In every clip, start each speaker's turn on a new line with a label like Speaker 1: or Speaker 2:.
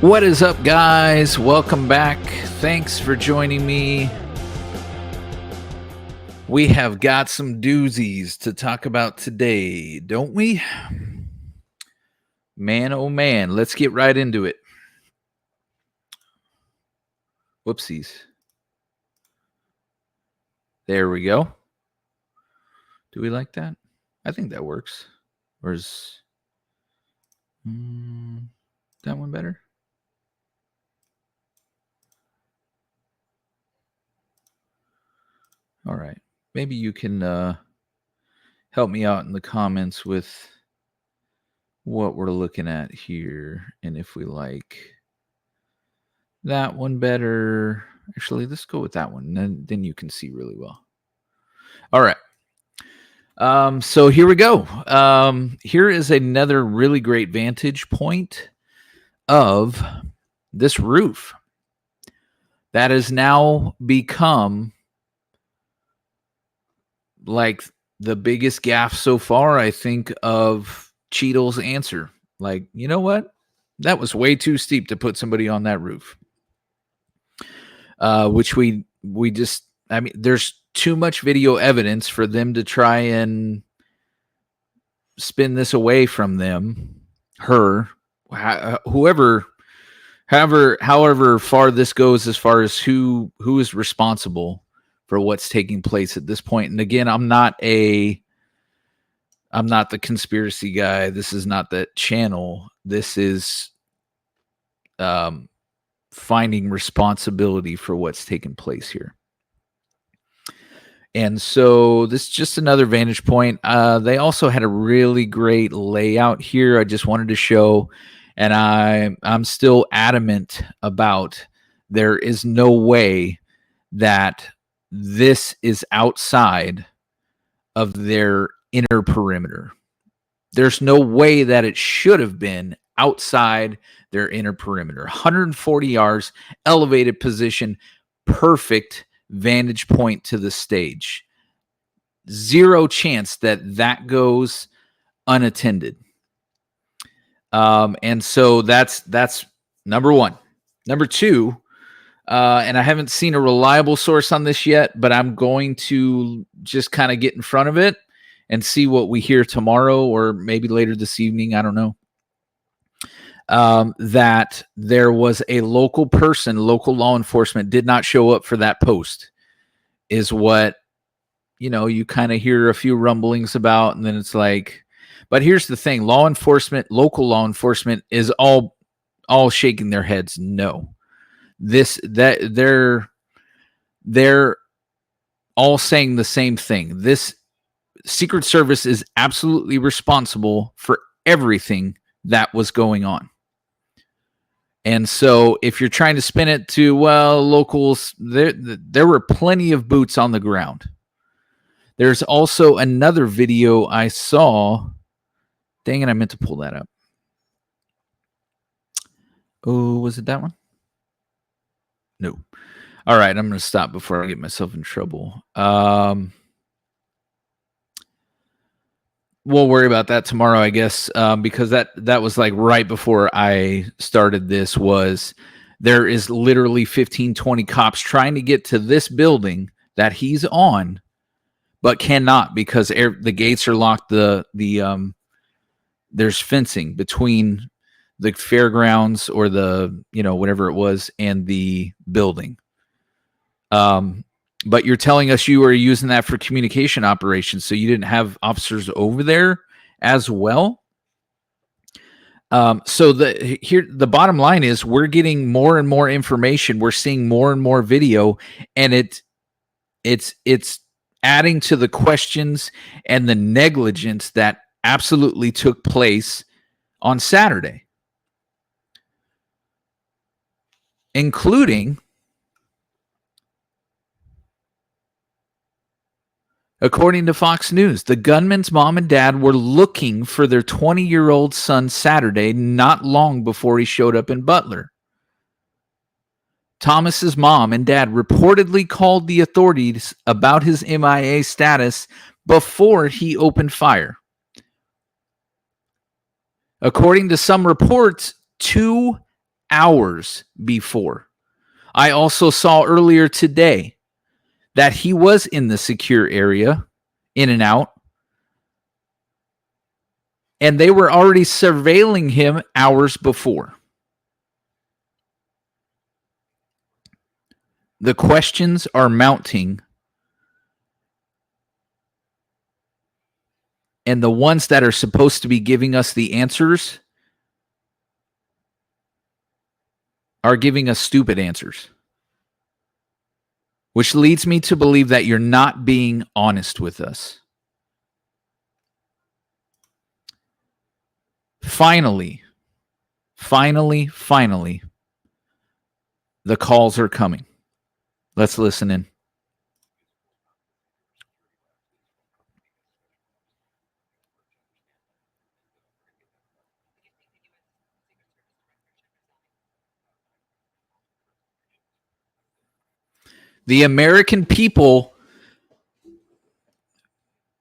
Speaker 1: What is up, guys? Welcome back. Thanks for joining me. We have got some doozies to talk about today, don't we? Man, oh man, let's get right into it. Whoopsies. There we go. Do we like that? I think that works. Or is that one better? All right. Maybe you can help me out in the comments with what we're looking at here and if we like that one better. Actually, let's go with that one. Then you can see really well. All right. So here we go. Here is another really great vantage point of this roof that has now become like the biggest gaffe so far, I think, of Cheadle's answer. Like, you know what? That was way too steep to put somebody on that roof. Which we just, I mean, there's too much video evidence for them to try and spin this away from them, her, whoever, however far this goes as far as who is responsible for what's taking place at this point. And again, I'm not the conspiracy guy. This is not that channel. This is finding responsibility for what's taken place here. And so this is just another vantage point. They also had a really great layout here. I just wanted to show, and I'm still adamant about there is no way that this is outside of their inner perimeter. There's no way that it should have been outside their inner perimeter. 140 yards, elevated position, perfect vantage point to the stage. Zero chance that goes unattended. And so that's number one. Number two, and I haven't seen a reliable source on this yet, but I'm going to just kind of get in front of it and see what we hear tomorrow or maybe later this evening. I don't know. That there was a local person, local law enforcement did not show up for that post is what, you kind of hear a few rumblings about. And then it's like, but here's the thing, local law enforcement is all shaking their heads. No, they're all saying the same thing. This Secret Service is absolutely responsible for everything that was going on. And so if you're trying to spin it to, well, locals, there were plenty of boots on the ground. There's also another video I saw. Dang it, I meant to pull that up. Oh, was it that one? No. All right, I'm going to stop before I get myself in trouble. We'll worry about that tomorrow, I guess, because that was like right before I started this. There is literally 15, 20 cops trying to get to this building that he's on, but cannot because the gates are locked. There's fencing between the fairgrounds or the whatever it was and the building. But you're telling us you were using that for communication operations, so you didn't have officers over there as well. So the bottom line is we're getting more and more information. We're seeing more and more video, and it's adding to the questions and the negligence that absolutely took place on Saturday, including, according to Fox News, the gunman's mom and dad were looking for their 20-year-old son Saturday, not long before he showed up in Butler. Thomas's mom and dad reportedly called the authorities about his MIA status before he opened fire. According to some reports, 2 hours before. I also saw earlier today that he was in the secure area, in and out, and they were already surveilling him hours before. The questions are mounting, and the ones that are supposed to be giving us the answers are giving us stupid answers, which leads me to believe that you're not being honest with us. Finally, the calls are coming. Let's listen in. The American people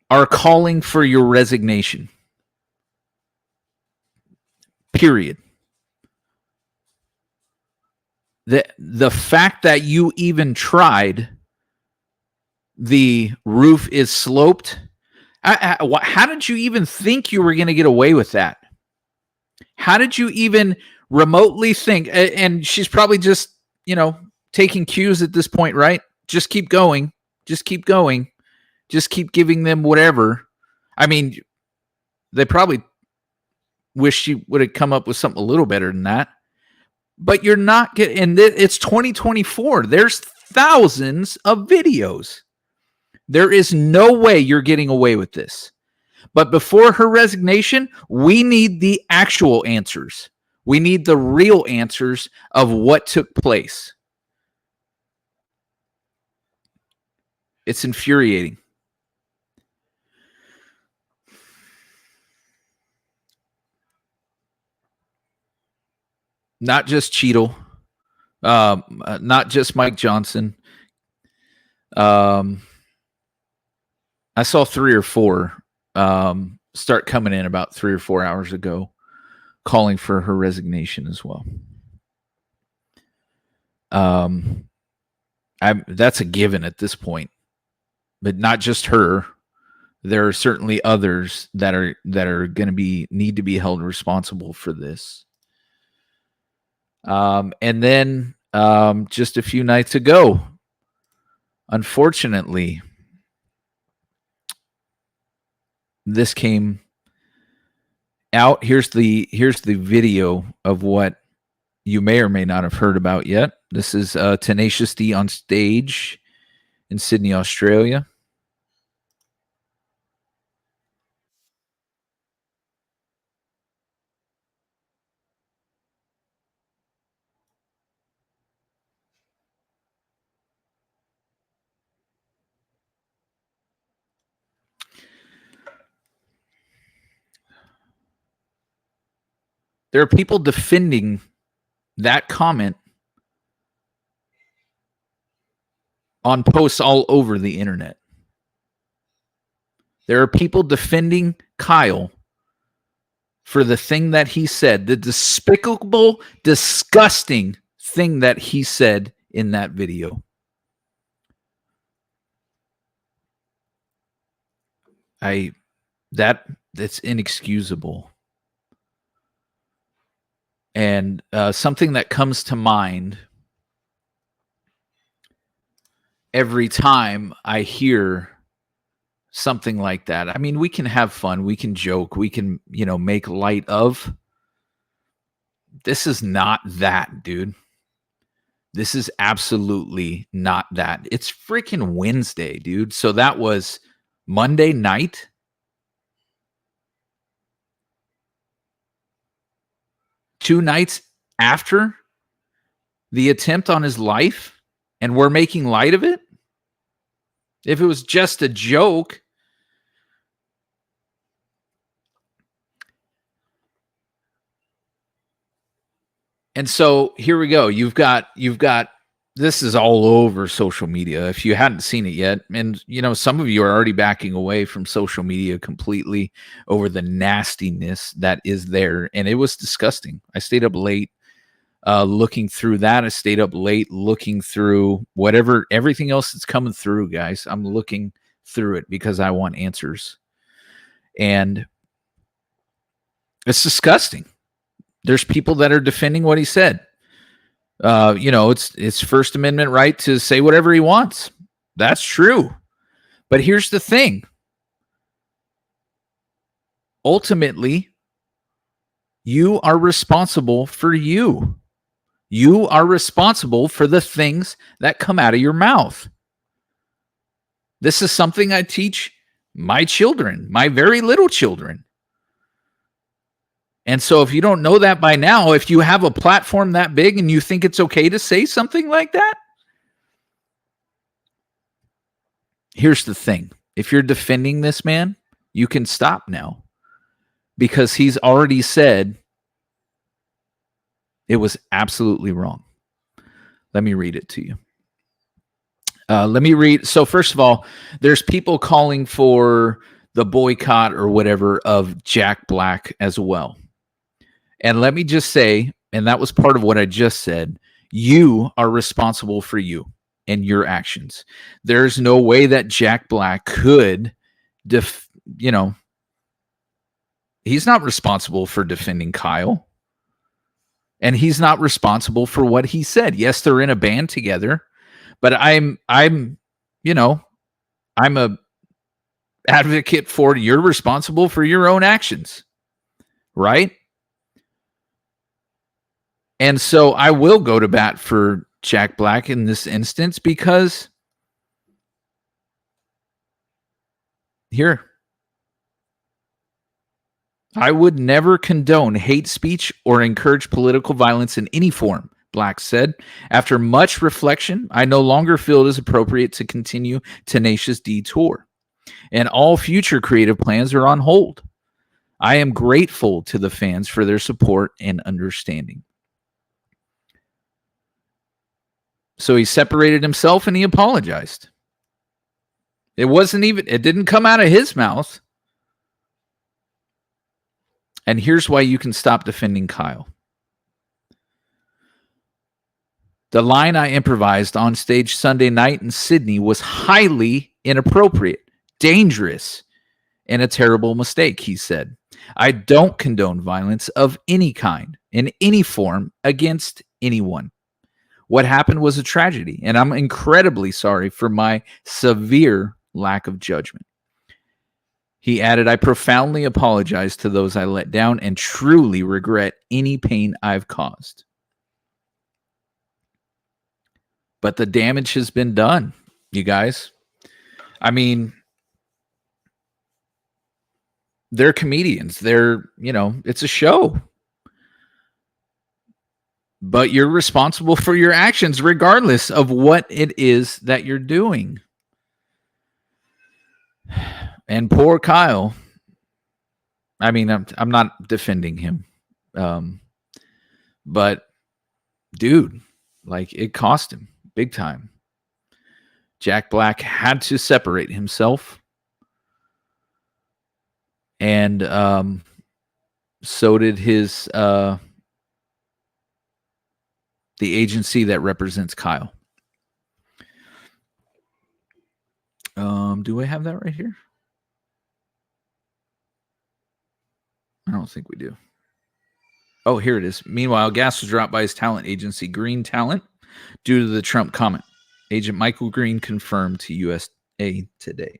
Speaker 1: are calling for your resignation. Period. The fact that you even tried, the roof is sloped. How did you even think you were going to get away with that? How did you even remotely think? And she's probably just, taking cues at this point, right? Just keep going. Just keep going. Just keep giving them whatever. I mean, they probably wish she would have come up with something a little better than that. But you're not getting, and it's 2024. There's thousands of videos. There is no way you're getting away with this. But before her resignation, we need the actual answers. We need the real answers of what took place. It's infuriating. Not just Cheadle, not just Mike Johnson. I saw 3 or 4 start coming in about 3 or 4 hours ago, calling for her resignation as well. That's a given at this point, but not just her. There are certainly others that are going to need to be held responsible for this. And then just a few nights ago, unfortunately, this came out. Here's the video of what you may or may not have heard about yet. This is Tenacious D on stage in Sydney, Australia. There are people defending that comment on posts all over the internet. There are people defending Kyle for the thing that he said, the despicable, disgusting thing that he said in that video. That's inexcusable. And something that comes to mind every time I hear something like that. I mean, we can have fun, we can joke, we can, make light of. This is not that, dude. This is absolutely not that. It's freaking Wednesday, dude. So that was Monday night. Two nights after the attempt on his life, and we're making light of it? If it was just a joke. And so here we go. You've got this is all over social media. If you hadn't seen it yet, and some of you are already backing away from social media completely over the nastiness that is there, and it was disgusting. I stayed up late looking through that. I stayed up late looking through everything else that's coming through, guys. I'm looking through it because I want answers. And it's disgusting. There's people that are defending what he said. It's First Amendment right to say whatever he wants. That's true. But here's the thing. Ultimately, you are responsible for you. You are responsible for the things that come out of your mouth. This is something I teach my children, my very little children. And so if you don't know that by now, if you have a platform that big and you think it's okay to say something like that, here's the thing. If you're defending this man, you can stop now because he's already said it was absolutely wrong. Let me read it to you. Let me read. So first of all, there's people calling for the boycott or whatever of Jack Black as well. And let me just say, and that was part of what I just said, you are responsible for you and your actions. There's no way that Jack Black could, he's not responsible for defending Kyle. And he's not responsible for what he said. Yes, they're in a band together, but I'm a advocate for you're responsible for your own actions, right? And so I will go to bat for Jack Black in this instance because I would never condone hate speech or encourage political violence in any form, Black said. After much reflection, I no longer feel it is appropriate to continue Tenacious D tour, and all future creative plans are on hold. I am grateful to the fans for their support and understanding. So he separated himself and he apologized. It didn't come out of his mouth. And here's why you can stop defending Kyle. The line I improvised on stage Sunday night in Sydney was highly inappropriate, dangerous, and a terrible mistake, he said. I don't condone violence of any kind, in any form, against anyone. What happened was a tragedy, and I'm incredibly sorry for my severe lack of judgment. He added, I profoundly apologize to those I let down and truly regret any pain I've caused. But the damage has been done, you guys. I mean, they're comedians. It's a show. But you're responsible for your actions regardless of what it is that you're doing. And poor Kyle. I mean, I'm not defending him. But dude, it cost him big time. Jack Black had to separate himself. And so did his the agency that represents Kyle. Do I have that right here? I don't think we do. Oh, here it is. Meanwhile, gas was dropped by his talent agency, Green Talent, due to the Trump comment. Agent Michael Green confirmed to USA Today.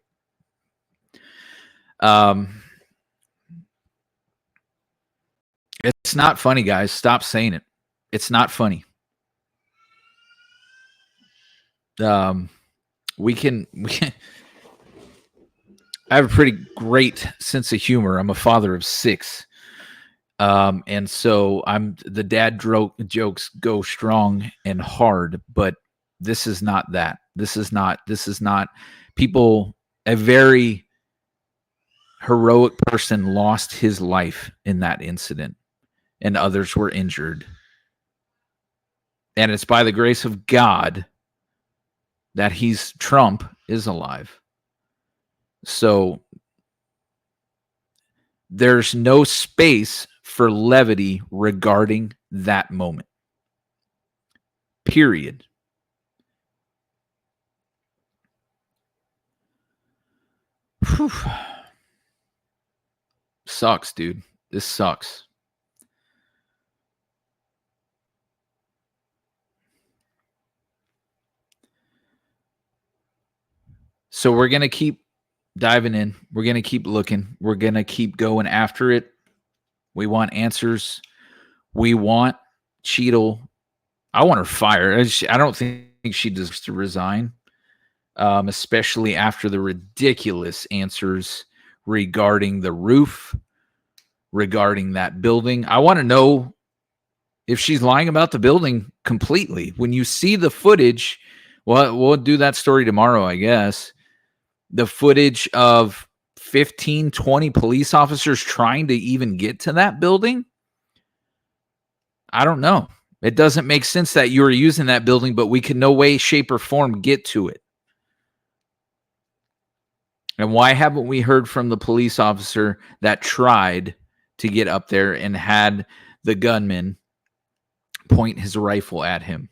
Speaker 1: It's not funny, guys. Stop saying it. It's not funny. We can I have a pretty great sense of humor. I'm a father of 6. And so the dad jokes go strong and hard, but this is not that. This is not people. A very heroic person lost his life in that incident and others were injured. And it's by the grace of God that Trump is alive. So there's no space for levity regarding that moment. period. Whew. Sucks, dude. This sucks. So we're going to keep diving in. We're going to keep looking. We're going to keep going after it. We want answers. We want Cheadle. I want her fired. I don't think she deserves to resign, especially after the ridiculous answers regarding the roof, regarding that building. I want to know if she's lying about the building completely. When you see the footage, well, we'll do that story tomorrow, I guess. The footage of 15, 20 police officers trying to even get to that building. I don't know. It doesn't make sense that you were using that building, but we can no way, shape, or form get to it. And why haven't we heard from the police officer that tried to get up there and had the gunman point his rifle at him?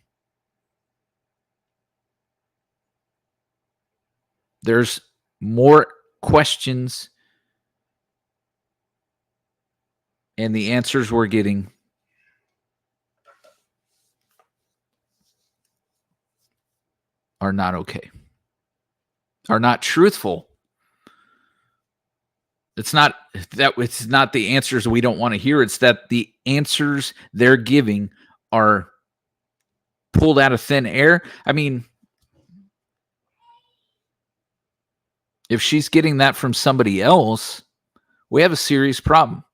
Speaker 1: There's more questions, and the answers we're getting are not okay, are not truthful. It's not the answers we don't want to hear. It's that the answers they're giving are pulled out of thin air. I mean, if she's getting that from somebody else, we have a serious problem.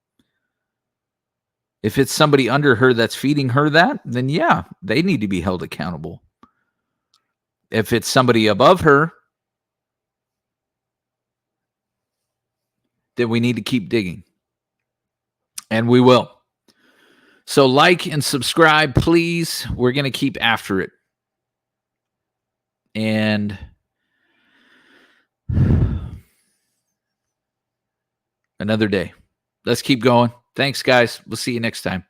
Speaker 1: If it's somebody under her that's feeding her that, then yeah, they need to be held accountable. If it's somebody above her, then we need to keep digging. And we will. So like and subscribe, please. We're going to keep after it. And another day. Let's keep going. Thanks, guys. We'll see you next time.